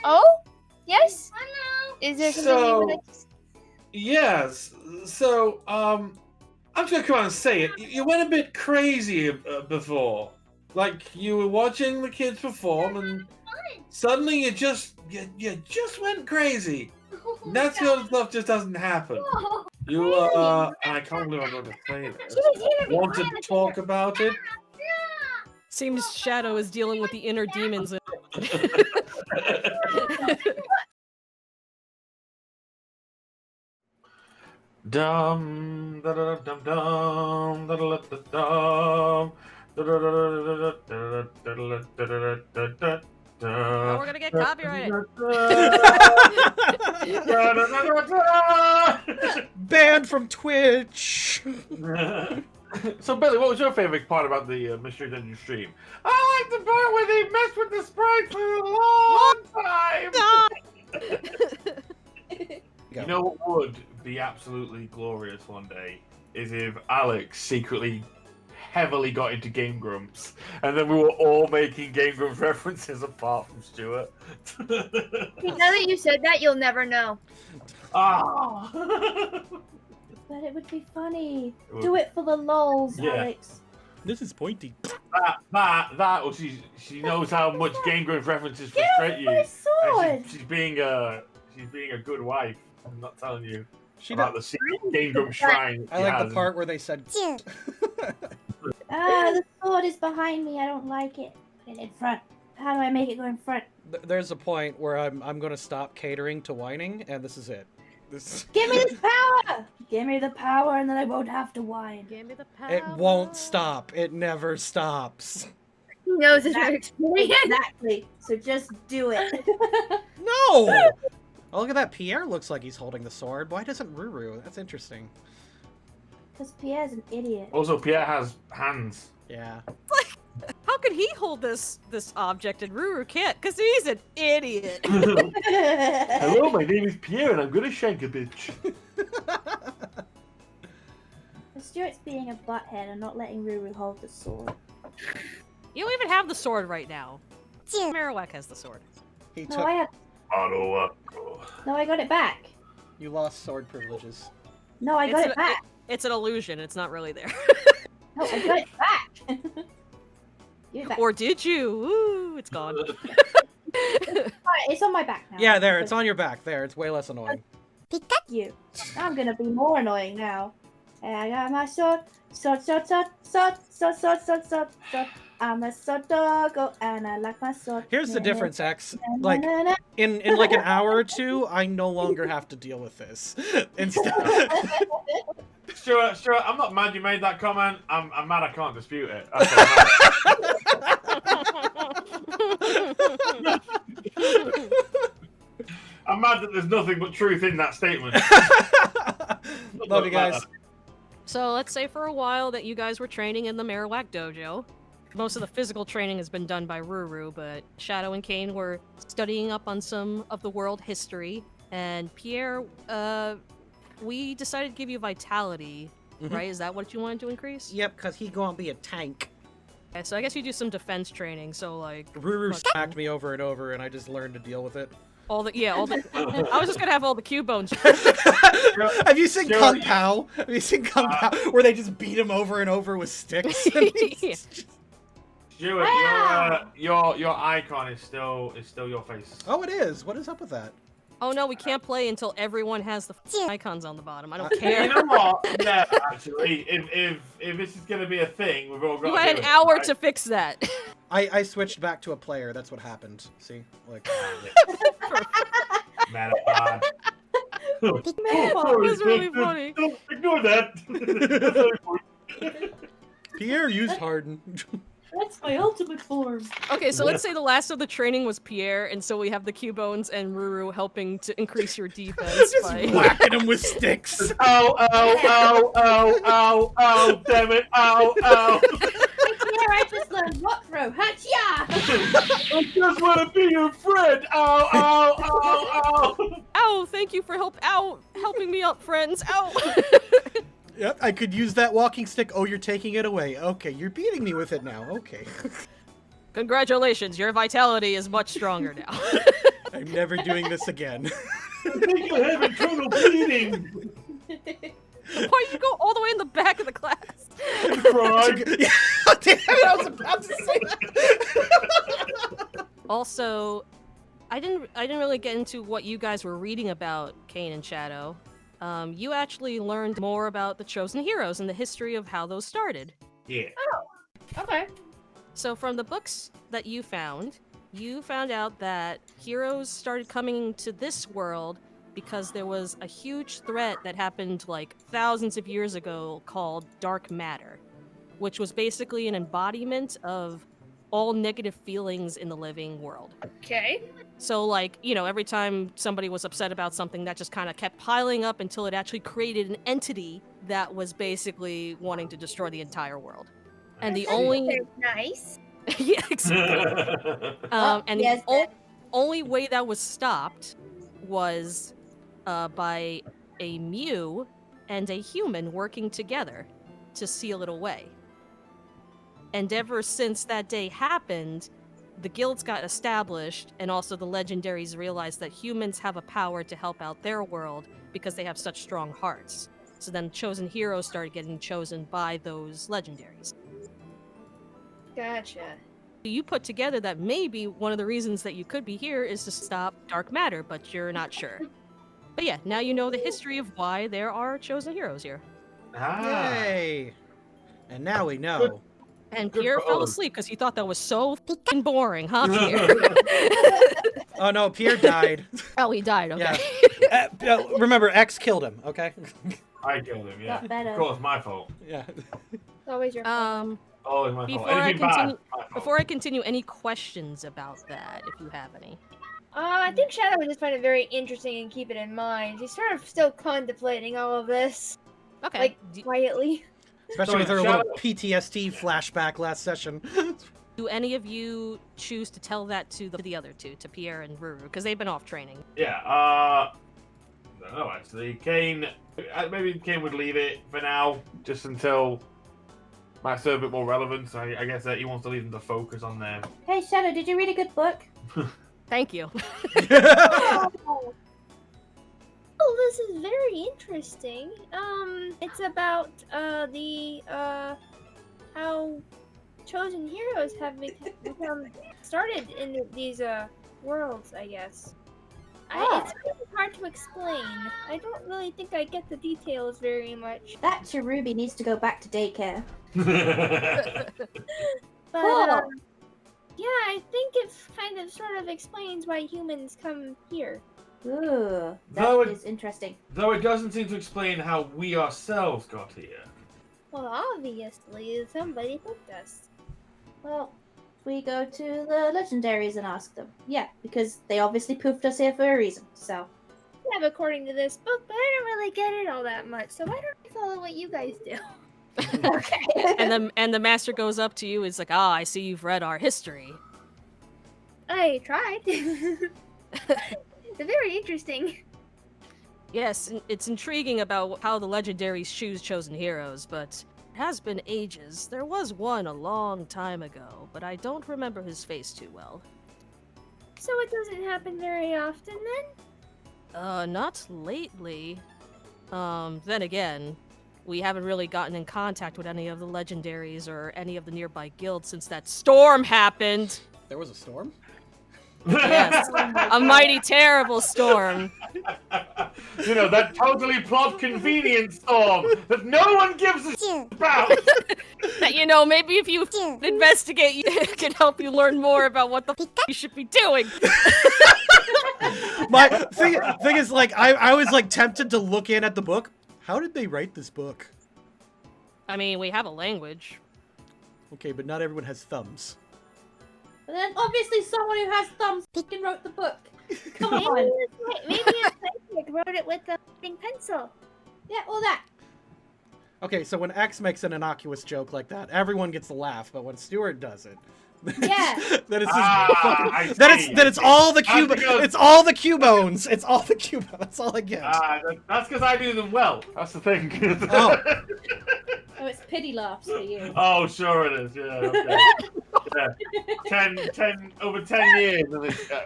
Oh? Yes? Is there something you would like to say? Yes. So, I'm just gonna come out and say it. You went a bit crazy before. Like, you were watching the kids perform, and suddenly you just went crazy. That sort of stuff just doesn't happen. You, I can't believe I'm going to say this. Want to talk about it? Seems Shadow is dealing with the inner demons. Dum da da dum dum da da da dum da da da da Oh, we're gonna get copyrighted. Banned from Twitch. So, Billy, what was your favorite part about the Mystery Dungeon stream? I like the part where they messed with the sprites for a long time. You know what would be absolutely glorious one day is if Alex secretly heavily got into Game Grumps, and then we were all making Game Grumps references apart from Stuart. Now that you said that, you'll never know. Ah. But it would be funny. Do it for the lols, Yeah. Alex. This is pointy. That, or she knows how much Game Grumps references frustrate you. My sword. And she's being a good wife. I'm not telling you about the secret Game Grumps shrine. I like the part where they said. The sword is behind me. I don't like it. Put it in front. How do I make it go in front? There's a point where I'm gonna stop catering to whining, and this is it. Give me this power! Give me the power, and then I won't have to whine. Give me the power. It won't stop. It never stops. He knows his experience. Exactly. So just do it. No! Oh, look at that. Pierre looks like he's holding the sword. Why doesn't Ruru? That's interesting. Because Pierre's an idiot. Also, Pierre has hands. Yeah. How could he hold this object and Ruru can't? Because he's an idiot. Hello, my name is Pierre, and I'm gonna shank a bitch. Stuart's being a butthead and not letting Ruru hold the sword. You don't even have the sword right now. Marowak has the sword. He No, took. I have. No, I got it back. You lost sword privileges. No, I got it back. It's an illusion. It's not really there. No, I got it back. Give it back. Or did you? Ooh, it's gone. It's on my back now. Yeah, there. It's on your back. There. It's way less annoying. You. I'm gonna be more annoying now. And I got my sword. Sword, sword, sword, sword, sword, sword, sword, sword, sword. I'm a sword doggo, and I like my sword. Here's the difference, X. Like, in like an hour or two, I no longer have to deal with this. Instead. Stuart, I'm not mad you made that comment. I'm mad I can't dispute it. I'm mad that there's nothing but truth in that statement. Love you guys. So let's say for a while that you guys were training in the Marowak Dojo. Most of the physical training has been done by Ruru, but Shadow and Kane were studying up on some of the world history. And Pierre, we decided to give you vitality, right? Is that what you wanted to increase? Yep, because he gonna be a tank. Okay, so I guess you do some defense training, so like... Ruru smacked me over and over, and I just learned to deal with it. I was just gonna have all the Q-bones. Have you seen Kung Pao? Have you seen Kung Pao, where they just beat him over and over with sticks? Stuart, your icon is still your face. Oh, it is. What is up with that? Oh no, we can't play until everyone has the icons on the bottom. I don't care. You know what? Yeah, actually, if this is gonna be a thing, we've all got. You had an hour to fix that. I switched back to a player. That's what happened. See, like. Metapod. It was really funny. Don't ignore that. Pierre used Harden. That's my ultimate form. Okay, so let's say the last of the training was Pierre, and so we have the Q-bones and Ruru helping to increase your defense. Just by... whacking him with sticks. Ow, damn it, ow. Here, I just learned rock throw. Hatcha! I just want to be your friend. Ow. Ow, thank you for helping me up, friends. Ow. Yep, I could use that walking stick. Oh, you're taking it away. Okay, you're beating me with it now. Okay. Congratulations, your vitality is much stronger now. I'm never doing this again. I think I have internal bleeding. Why you go all the way in the back of the class? Cry. Yeah, damn it, I was about to say that. Also, I didn't really get into what you guys were reading about Kane and Shadow. You actually learned more about the Chosen Heroes and the history of how those started. Yeah. Okay. So from the books that you found out that heroes started coming to this world because there was a huge threat that happened like thousands of years ago called dark matter, which was basically an embodiment of all negative feelings in the living world. Okay. So, like, you know, every time somebody was upset about something, that just kind of kept piling up until it actually created an entity that was basically wanting to destroy the entire world. And the only... Nice. yeah, exactly. And yes, the only way that was stopped was by a Mew and a human working together to seal it away. And ever since that day happened, the guilds got established, and also the legendaries realized that humans have a power to help out their world because they have such strong hearts. So then chosen heroes started getting chosen by those legendaries. Gotcha. You put together that maybe one of the reasons that you could be here is to stop dark matter, but you're not sure. But yeah, now you know the history of why there are chosen heroes here. Yay! And now we know. And Good Pierre for fell us. asleep because he thought that was so fucking boring, huh, Pierre? Oh no, Pierre died. Oh, he died, okay. Yeah. Remember, X killed him, okay? I killed him, yeah. Got better. Of course, my fault. Yeah. It's always your fault. Always my fault. Before I Anything bad, continue- my fault. Before I continue, any questions about that, if you have any? I think Shadow would just find it very interesting and keep it in mind. He's sort of still contemplating all of this, Okay. like, quietly. Especially with her Shadow- little PTSD flashback last session. Do any of you choose to tell that to the other two, to Pierre and Ruru? Because they've been off training. Yeah, I don't know, actually. Kane, maybe Kane would leave it for now, just until might serve a bit more relevance. I guess that he wants to leave them to focus on them. Hey, Shadow, did you read a good book? Thank you. Oh, this is very interesting. It's about how chosen heroes have become started in these worlds, I guess. It's really hard to explain. I don't really think I get the details very much. That Cherubi needs to go back to daycare. But Cool. yeah, I think it kind of sort of explains why humans come here. Ooh, Though that it- is interesting. Though it doesn't seem to explain how we ourselves got here. Well, obviously, somebody hooked us. Well, we go to the legendaries and ask them. Yeah, because they obviously poofed us here for a reason, so. Yeah, according to this book, but I don't really get it all that much, so why don't I follow what you guys do? Okay. and the master goes up to you, is like, I see you've read our history. I tried. It's very interesting. Yes, it's intriguing about how the legendaries choose chosen heroes, but it has been ages. There was one a long time ago, but I don't remember his face too well. So it doesn't happen very often then? Not lately. Then again, we haven't really gotten in contact with any of the legendaries or any of the nearby guilds since that storm happened. There was a storm? Yes, a mighty terrible storm. You know, that totally plot convenience storm that no one gives a shit about. That, you know, maybe if you investigate, it can help you learn more about what the you should be doing. My thing is, like, I was like tempted to look in at the book. How did they write this book? I mean, we have a language. Okay, but not everyone has thumbs. But then obviously someone who has thumbs fucking wrote the book. Come Maybe on. maybe a psychic wrote it with a pencil. Yeah, all that. Okay, so when X makes an innocuous joke like that, everyone gets a laugh, but when Stuart does it, Yeah. then it's just I fucking, then see. it's all the cube, Because- it's all the cubones, it's all the cubones. That's all I get. That's because I do them well. That's the thing. Oh. Oh, it's pity laughs for you. Oh, sure it is. Yeah. Okay. over 10 years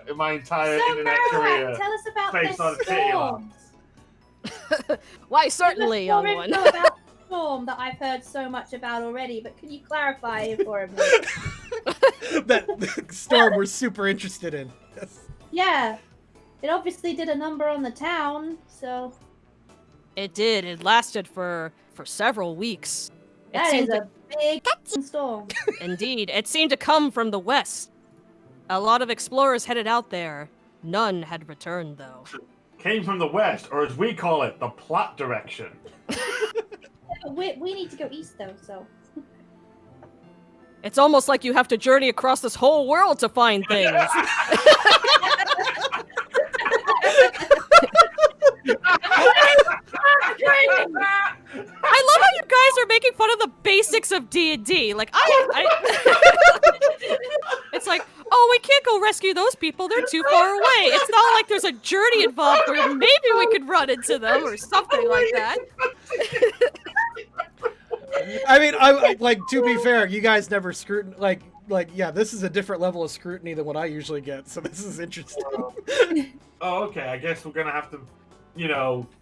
in my entire internet career. Tell us about based this on titty storm. Why, certainly, Give us young more one. info about the storm that I've heard so much about already, but can you clarify it for me? That storm we're super interested in. Yes. Yeah. It obviously did a number on the town, so It did. It lasted for several weeks. that is seemed a big storm. Indeed, it seemed to come from the west. A lot of explorers headed out there. None had returned, though. Came from the west, or as we call it, the plot direction. We need to go east though, so. It's almost like you have to journey across this whole world to find things. I love how you guys are making fun of the basics of D&D. Like, it's like, oh, we can't go rescue those people. They're too far away. It's not like there's a journey involved where maybe we could run into them or something like that. I mean, I like, to be fair, you guys never scrutinize, yeah, this is a different level of scrutiny than what I usually get, so this is interesting. Oh, okay. I guess we're gonna have to,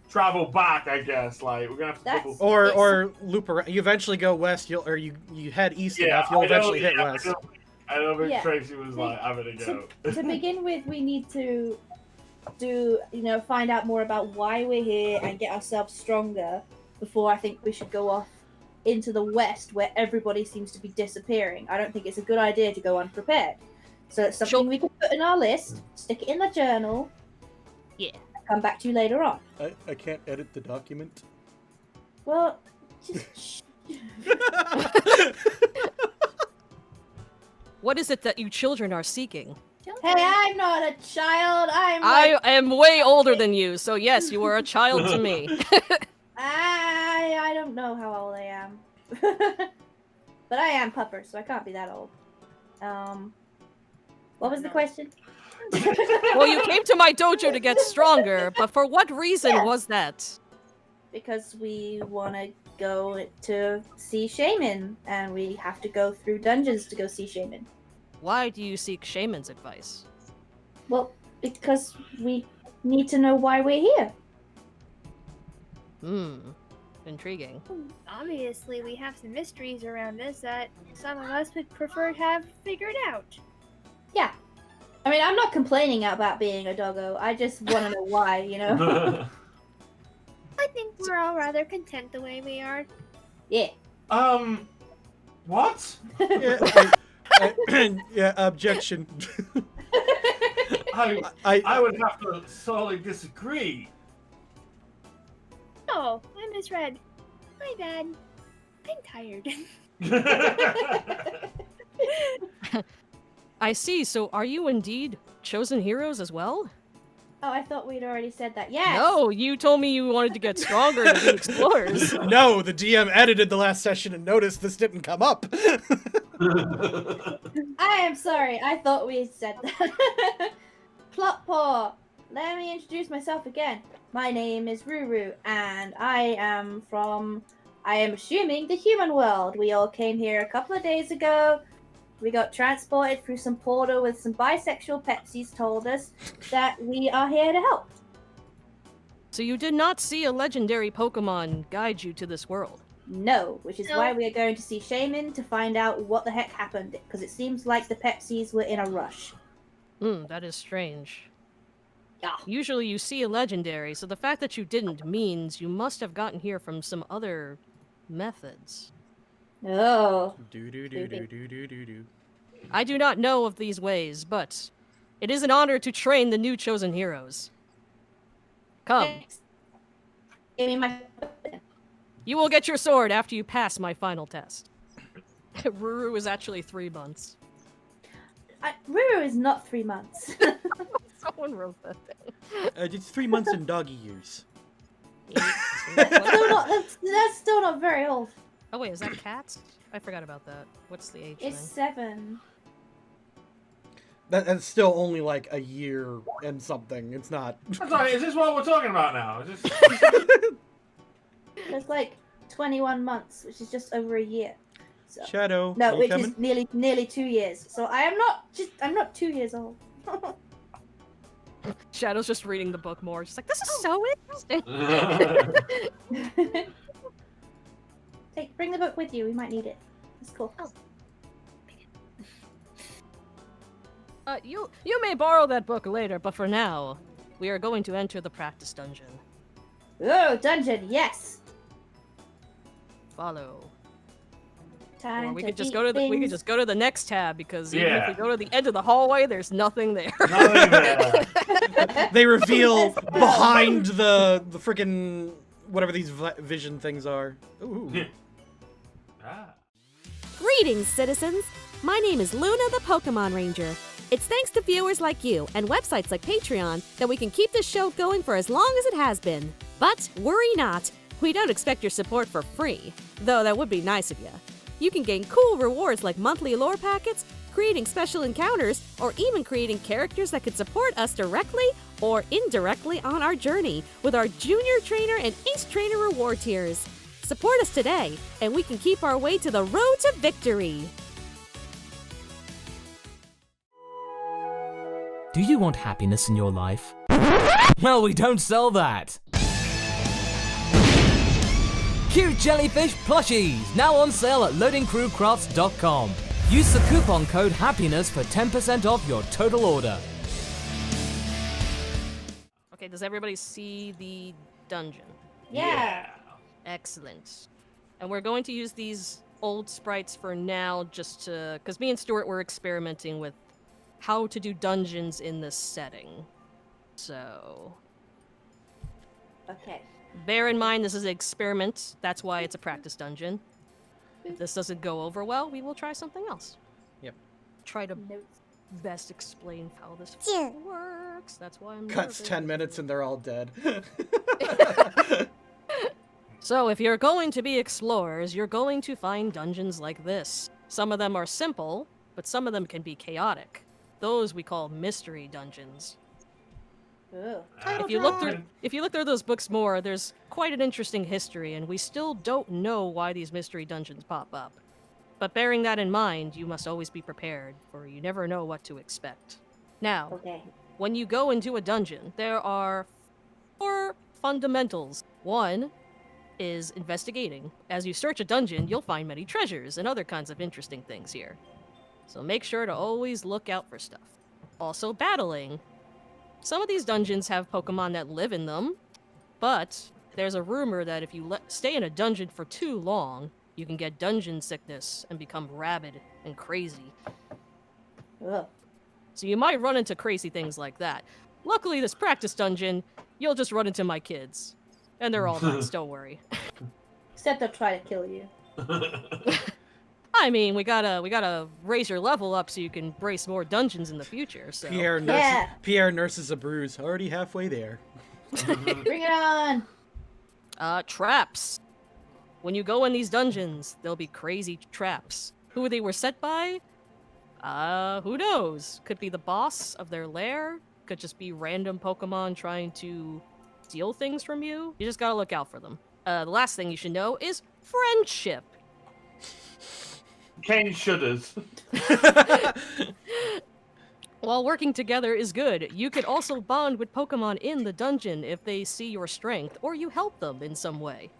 travel back. I guess we're gonna have to. That's- Or loop around. You eventually go west. You head east enough. You'll eventually hit west. I know Yeah. Tracy was like, "I'm gonna go." To begin with, we need to find out more about why we're here and get ourselves stronger before I think we should go off into the west where everybody seems to be disappearing. I don't think it's a good idea to go unprepared. So it's something we can put in our list, stick it in the journal. Yeah. And come back to you later on. I can't edit the document. Well, just What is it that you children are seeking? Hey, I'm not a child. I am way older than you, so yes, you are a child to me. I don't know how old I am. But I am Pupper, so I can't be that old. What was the question? Well, you came to my dojo to get stronger, but for what reason was that? Because we want to go to see Shaymin, and we have to go through dungeons to go see Shaymin. Why do you seek Shaymin's advice? Well, because we need to know why we're here. Intriguing. Obviously, we have some mysteries around us that some of us would prefer to have figured out. Yeah. I mean, I'm not complaining about being a doggo. I just want to know why, I think we're all rather content the way we are. Yeah. What? Yeah, objection. I would have to solely disagree. Oh, I misread. My bad. I'm tired. I see, so are you indeed chosen heroes as well? Oh, I thought we'd already said that. Yes! No, you told me you wanted to get stronger to be explorers. No, the DM edited the last session and noticed this didn't come up. I am sorry. I thought we had said that. Plot paw. Let me introduce myself again. My name is Ruru, and I am assuming, the human world. We all came here a couple of days ago. We got transported through some portal with some bisexual Pepsis told us that we are here to help. So you did not see a legendary Pokemon guide you to this world? No, which is No. why we are going to see Shaymin to find out what the heck happened, because it seems like the Pepsis were in a rush. That is strange. Yeah. Usually you see a legendary, so the fact that you didn't means you must have gotten here from some other methods. Oh. Do. I do not know of these ways, but it is an honor to train the new chosen heroes. Come. Thanks. Give me my... You will get your sword after you pass my final test. Ruru is actually 3 months. Ruru is not 3 months. Someone wrote that thing. It's 3 months in doggy years. That's still not very old. Oh wait, is that cats? I forgot about that. What's the age It's thing? 7. That's still only like a year and something. It's not. I'm sorry, is this what we're talking about now? Is this... That's like 21 months, which is just over a year. So. Shadow, No, you which coming? is nearly 2 years. So I'm not 2 years old. Shadow's just reading the book more. She's like, this is so interesting. Bring the book with you. We might need it. It's cool. You may borrow that book later, but for now, we are going to enter the practice dungeon. Oh, dungeon, yes. Follow. Time Or we to could just eat go to the things. the next tab because even if Yeah. we go to the end of the hallway, there's nothing there. Nothing there. They reveal Let's go. behind the freaking whatever these vision things are. Ooh. Ah. Greetings, citizens! My name is Luna the Pokemon Ranger. It's thanks to viewers like you and websites like Patreon that we can keep this show going for as long as it has been. But worry not, we don't expect your support for free, though that would be nice of you. You can gain cool rewards like monthly lore packets, creating special encounters, or even creating characters that could support us directly or indirectly on our journey with our Junior Trainer and Ace Trainer reward tiers. Support us today, and we can keep our way to the road to victory. Do you want happiness in your life? Well, we don't sell that. Cute jellyfish plushies, now on sale at loadingcrewcrafts.com. Use the coupon code HAPPINESS for 10% off your total order. Okay, does everybody see the dungeon? Yeah. Excellent. And we're going to use these old sprites for now just to... Because me and Stuart were experimenting with how to do dungeons in this setting. So... Okay. Bear in mind, this is an experiment. That's why it's a practice dungeon. If this doesn't go over well, we will try something else. Yep. Try to Notes. best explain how this works. That's why I'm Cuts nervous. 10 minutes and they're all dead. So, if you're going to be explorers, you're going to find dungeons like this. Some of them are simple, but some of them can be chaotic. Those we call mystery dungeons. Ugh. If you look through those books more, there's quite an interesting history, and we still don't know why these mystery dungeons pop up. But bearing that in mind, you must always be prepared, for you never know what to expect. Now, Okay. when you go into a dungeon, there are 4 fundamentals. One is investigating. As you search a dungeon, you'll find many treasures and other kinds of interesting things here. So make sure to always look out for stuff. Also, battling. Some of these dungeons have Pokemon that live in them, but there's a rumor that if you stay in a dungeon for too long, you can get dungeon sickness and become rabid and crazy. Ugh. So you might run into crazy things like that. Luckily, this practice dungeon, you'll just run into my kids. And they're all nice, don't worry. Except they'll try to kill you. I mean, we gotta raise your level up so you can brace more dungeons in the future, so... Pierre nurses a bruise. Already halfway there. Bring it on. Traps. When you go in these dungeons, there'll be crazy traps. Who they were set by? Who knows? Could be the boss of their lair. Could just be random Pokemon trying to steal things from you. You just gotta look out for them. The last thing you should know is friendship. Kane shudders. While working together is good, you could also bond with Pokemon in the dungeon if they see your strength, or you help them in some way.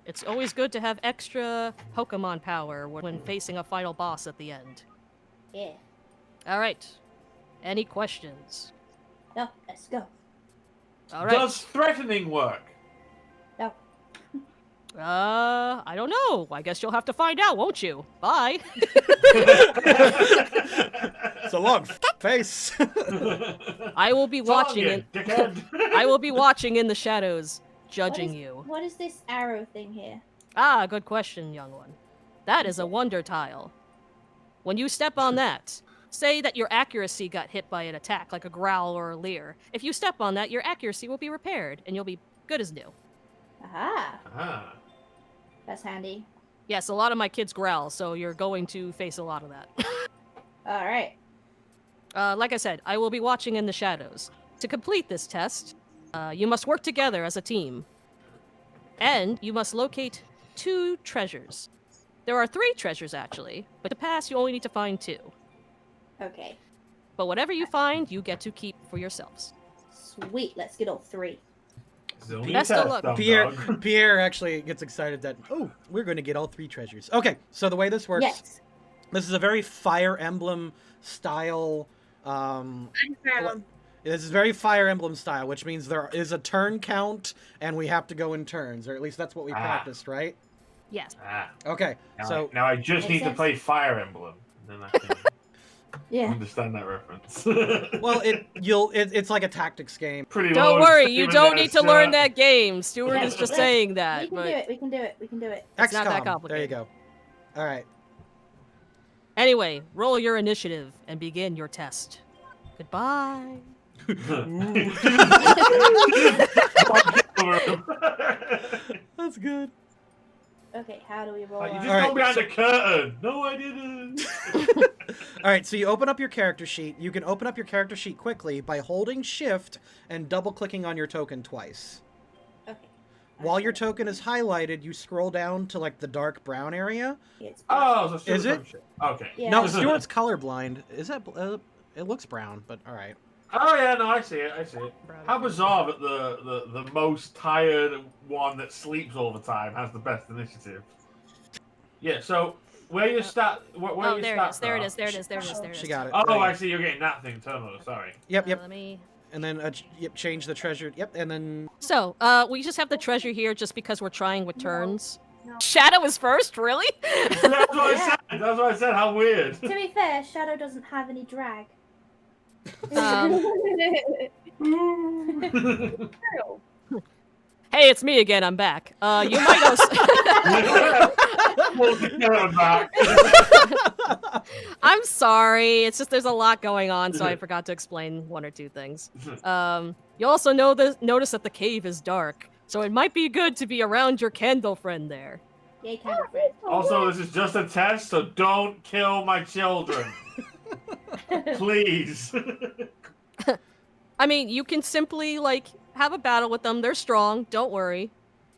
It's always good to have extra Pokemon power when facing a final boss at the end. Yeah. Alright. Any questions? No, let's go. Alright. Does threatening work? No. I don't know. I guess you'll have to find out, won't you? Bye. It's a long face. I will be watching Target, it. dickhead. I will be watching in the shadows, judging you. What is this arrow thing here? Ah, good question, young one. That is a wonder tile. When you step on that, say that your accuracy got hit by an attack, like a growl or a leer. If you step on that, your accuracy will be repaired, and you'll be good as new. Aha. Ah. That's handy. Yes, a lot of my kids growl, so you're going to face a lot of that. Alright. Like I said, I will be watching in the shadows. To complete this test, you must work together as a team. And you must locate 2 treasures. There are 3 treasures, actually, but to pass, you only need to find 2. Okay. But whatever you find, you get to keep for yourselves. Sweet. Let's get all 3. It's only Best a of test, luck. dumb Pierre, dog. Pierre actually gets excited that, oh, we're going to get all 3 treasures. Okay, so the way this works, Yes. this is a very Fire Emblem style. This is very Fire Emblem style, which means there is a turn count, and we have to go in turns, or at least that's what we practiced, right? Yes. Ah, Okay, so now I just Makes need to sense. play Fire Emblem. And then I can Yeah. understand that reference. well, it's like a tactics game. Pretty Don't low, worry, you even don't though need to it's, learn that game. Stuart Yeah, is just yeah. saying We that, can but do it. We can do it. We can do it. It's not that XCOM. There you complicated. go. All right. anyway, roll your initiative and begin your test. Goodbye. That's good. Okay. How do we roll? You just our- go Alright, behind the curtain. No, I didn't. All right, so you open up your character sheet. You can open up your character sheet quickly by holding Shift and double-clicking on your token twice. Okay. While your token is highlighted, you scroll down to like the dark brown area. It's Oh, so Stuart's Is it? some shit. Okay. Yeah. No, Stuart's colorblind. Is that? It looks brown, but all right. Oh yeah, no, I see it. I see it. How bizarre that the most tired one that sleeps all the time has the best initiative. Yeah. So where you start? Where Oh, your there it stats is. There it are- is. There it is. There it is. There it is. She got it. Oh, right. I see. You're getting that thing. Terminal. Sorry. Yep, yep. Let me. And then yep, change the treasure. Yep, and then So, we just have the treasure here just because we're trying with turns. Shadow is first, really? That's what I said. That's what I said. How weird. To be fair, Shadow doesn't have any drag. Hey, it's me again. I'm back. You might also. Pull the curtain back. I'm sorry. It's just there's a lot going on, so I forgot to explain 1 or 2 things. You also notice that the cave is dark, so it might be good to be around your candle friend there. Yay, kind of friend. Also, this is just a test, so don't kill my children, please. I mean, you can simply like have a battle with them. They're strong. Don't worry.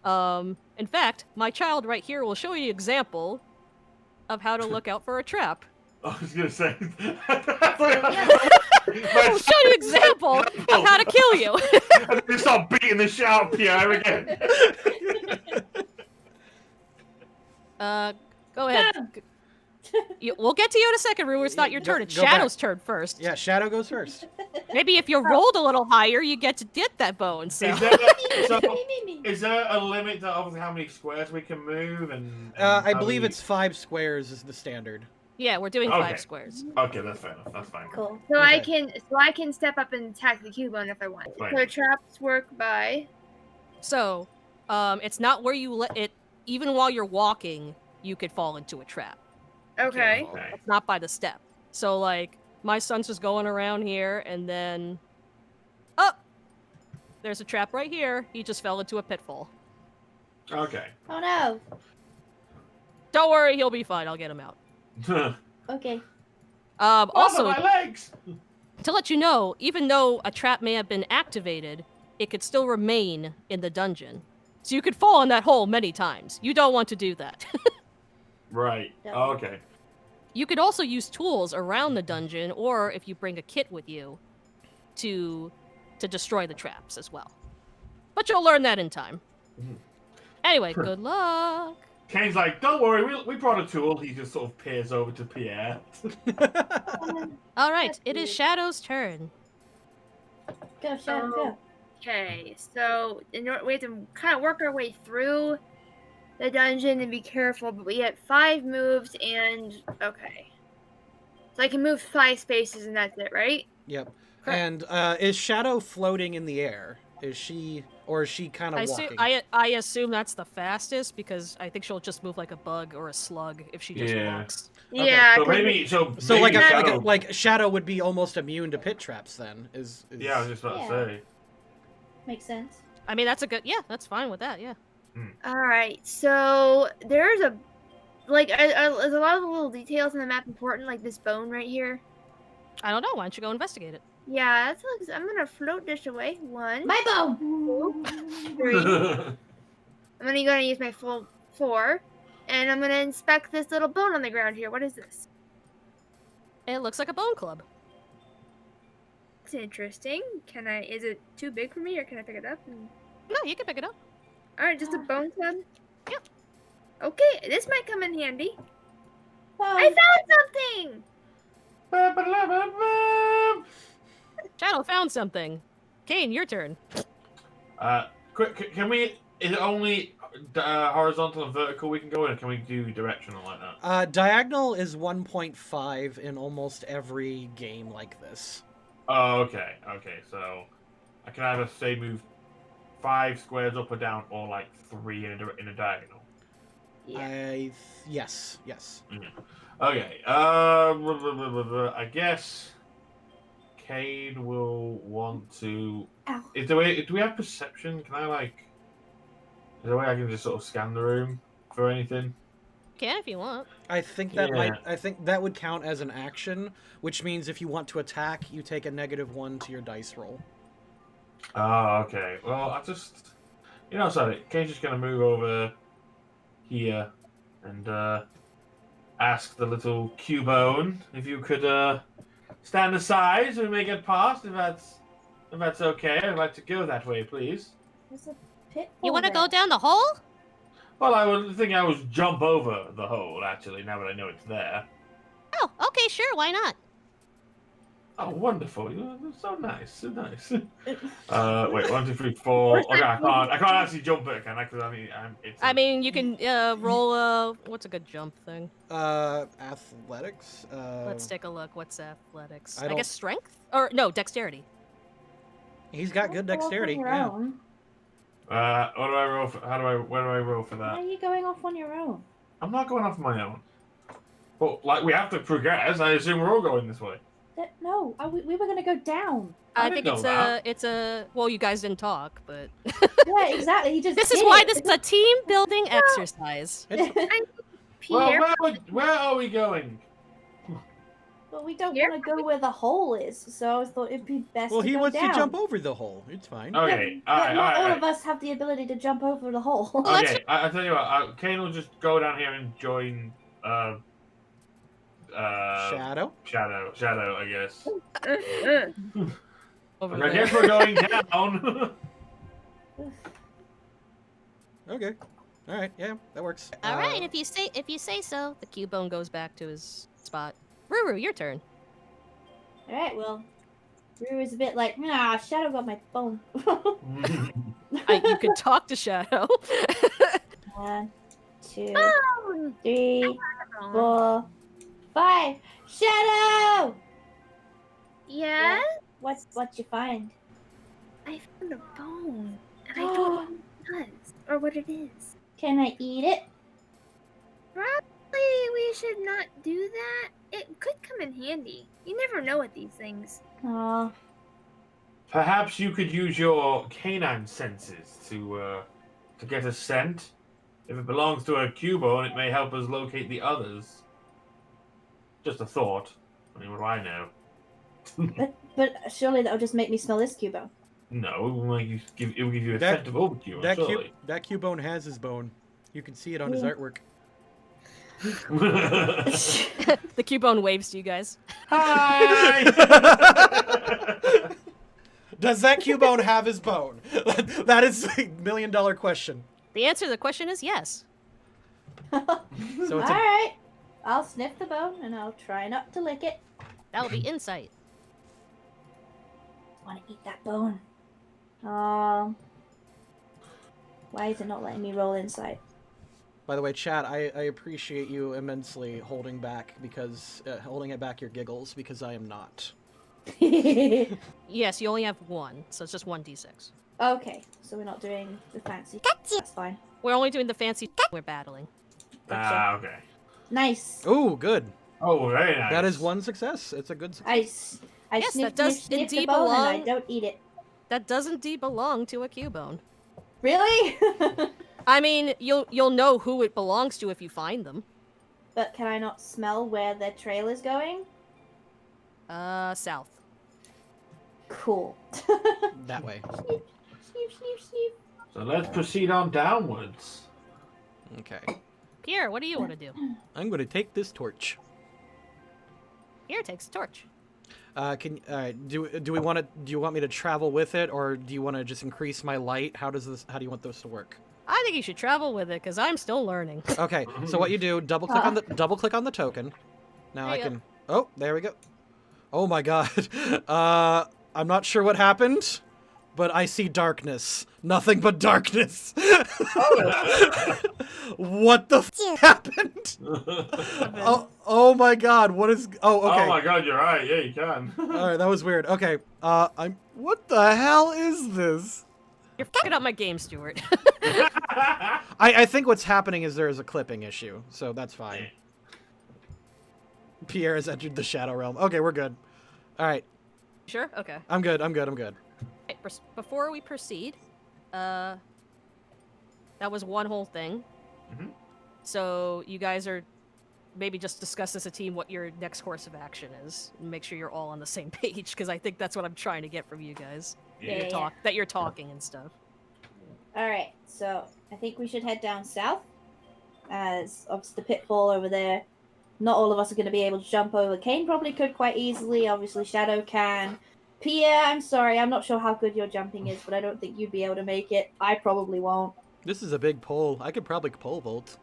In fact, my child right here will show you an example of how to look out for a trap. I was gonna say. I'll show you an example of how to kill you. And then you start beating the shit out of Pierre again. Go ahead. We'll get to you in a second, Rue. It's not your turn. It's Go back. Shadow's turn first. yeah, Shadow goes first. Maybe if you rolled a little higher, you get to get that bone. So. Is there a limit to obviously how many squares we can move? And I how believe many- it's 5 squares is the standard. Yeah, we're doing Okay. 5 squares. Okay, that's fair enough. That's fine. Cool. So Okay. I can step up and attack the Cubone if I want. Right. So traps work by. So, it's not where you let it. Even while you're walking, you could fall into a trap. Okay. Okay. It's not by the step. So, like, my son's just going around here, and then, oh, there's a trap right here. He just fell into a pitfall. Okay. Oh no. Don't worry, he'll be fine. I'll get him out. Okay. Also, my legs. to let you know, even though a trap may have been activated, it could still remain in the dungeon. So you could fall in that hole many times. You don't want to do that. Right. Yeah. Oh, okay. You could also use tools around the dungeon, or if you bring a kit with you, to destroy the traps as well. But you'll learn that in time. Anyway, good luck. Kane's like, don't worry, we brought a tool. He just sort of peers over to Pierre. All right, That's it is weird. Shadow's turn. Go, Shadow, go. Okay. So we have to kind of work our way through the dungeon and be careful. But we get 5 moves and okay. So I can move 5 spaces and that's it, right? Yep. Correct. And is Shadow floating in the air? Is she kind of walking? I assume that's the fastest because I think she'll just move like a bug or a slug if she just Yeah. walks. Okay. Yeah. So 'cause maybe, so So maybe Shadow- like Shadow would be almost immune to pit traps then. Is Yeah, I was just about Yeah. to say. Makes sense. I mean, that's a good. Yeah, that's fine with that. Yeah. All right, so there's a there's a lot of little details in the map important, like this bone right here. I don't know. Why don't you go investigate it? Yeah, I'm gonna float this away. 1, My bone. 2, 3. I'm gonna use my full 4. And I'm gonna inspect this little bone on the ground here. What is this? It looks like a bone club. It's interesting. Is it too big for me or can I pick it up? No, you can pick it up. Alright, just a bone club? Yeah. Okay, this might come in handy. Well, I found something! Shadow found something. Kane, your turn. Quick, can we? Is it only horizontal and vertical we can go in, or can we do directional like that? Diagonal is 1.5 in almost every game like this. Oh, okay. Okay, so I can either say move 5 squares up or down, or like 3 in a diagonal. Yeah. Yes. Okay. I guess Kane will want to. Ow. Do we have perception? Can I like? Is there a way I can just sort of scan the room for anything? Can if you want. I think that would count as an action, which means if you want to attack, you take a -1 to your dice roll. Oh, okay. Well, I just, sorry. Kane's just gonna move over here and ask the little Cubone if you could stand aside so we may get past. If that's okay, I'd like to go that way, please. there's a pitfall You want to there. go down the hole? Well, I would think I would jump over the hole. Actually, now that I know it's there. Oh, okay, sure. Why not? Oh, wonderful! You're so nice, so nice. Wait, 1, 2, 3, 4. Okay, I can't actually jump it, can I? Because I mean, you can roll a. What's a good jump thing? Athletics. Let's take a look. What's athletics? I I guess strength or no dexterity. He's got good Don't go off on dexterity. your Yeah. own. What do I roll for? Where do I roll for Why that? are you going off on your own? I'm not going off my own. But like we have to progress. I assume we're all going this way. No, we were gonna go down. I didn't think know it's a. Well, you guys didn't talk, but Yeah, exactly. He just. this is did why it. this is a team building exercise. Pierre, Well, where are we going? But we don't Here? want to go where the hole is, so I thought it'd be best Well, to he go wants down. to jump over the hole. It's fine. Okay, But alright, not all alright. of us have the ability to jump over the hole. Okay, I tell you what. Kane will just go down here and join. Shadow. Shadow, I guess. Over I there. guess we're going down. Okay. All right. Yeah, that works. All right, if you say so. The Cubone goes back to his spot. Ruru, your turn. Alright, well, Rue is a bit like, nah, Shadow got my phone. You can talk to Shadow. 1, 2, Oh, 3, 4, 5. Shadow! yeah? What you find? I found a bone, and I don't know what it does or what it is. Can I eat it? Probably we should not do that. It could come in handy. You never know with these things. Aw. Perhaps you could use your canine senses to get a scent. If it belongs to a Cubone, it may help us locate the others. Just a thought. I mean, what do I know? But surely that'll just make me smell this Cubo. No, it will give you a That- scent of old Cubone, That surely. that Cubone has his bone. You can see it on his Yeah. artwork. The Cubone waves to you guys. Hi! Does that Cubone have his bone? That is the $1 million question. The answer to the question is yes. So it's a, Alright. I'll sniff the bone and I'll try not to lick it. That'll be insight. I want to eat that bone. Why is it not letting me roll insight? by the way, chat, I appreciate you immensely holding it back your giggles because I am not. Yes, you only have one, so it's just 1d6. Okay, so we're not doing the fancy. That's fine. We're only doing the fancy we're battling. Okay. Nice. Oh, good. Oh, very nice. That is one success. It's a good success. I Yes, sniff, that does sniff the indeed bone and I belong. don't eat it. That does indeed belong to a Cubone. Really? I mean, you'll know who it belongs to if you find them. But can I not smell where their trail is going? South. Cool. That way. Sneep, sneep, sneep, sneep. So let's proceed on downwards. Okay. Pierre, what do you want to do? I'm going to take this torch. Pierre takes a torch. Do you want me to travel with it, or do you want to just increase my light? How do you want those to work? I think you should travel with it because I'm still learning. Okay, so what you do, double click on the token. Now There I you can. Oh, there we go. Oh my god. I'm not sure what happened, but I see darkness. Nothing but darkness. What the happened? Oh my god, what is... Oh, okay. Oh my god, you're right. Yeah, you can. Alright, that was weird. Okay, what the hell is this? You're fucking up my game, Stuart. I think what's happening is there is a clipping issue, so that's fine. Pierre has entered the Shadow Realm. Okay, we're good. Alright, Sure? Okay. I'm good. Right, before we proceed, that was one whole thing. Mhm. So you guys are maybe just discuss as a team what your next course of action is. And make sure you're all on the same page, because I think that's what I'm trying to get from you guys. Yeah. That you're talking and stuff. Alright, so I think we should head down south. As obviously the pitfall over there, not all of us are going to be able to jump over. Kane probably could quite easily, obviously Shadow can. Pierre, I'm sorry, I'm not sure how good your jumping is, but I don't think you'd be able to make it. I probably won't. This is a big pole. I could probably pole vault.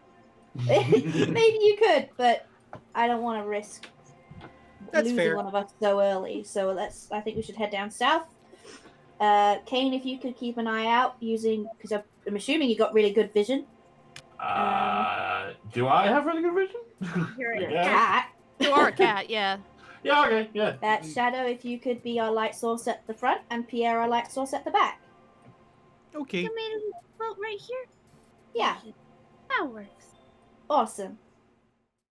Maybe you could, but I don't want to risk That's losing fair. one of us so early. So I think we should head down south. Kane, if you could keep an eye out because I'm assuming you got really good vision. Do I have really good vision? You're a Yeah. Cat. You are a cat, yeah. Yeah, okay, yeah. Shadow, if you could be our light source at the front, and Pierre our light source at the back. Okay. You made a boat right here? Yeah, That works. awesome.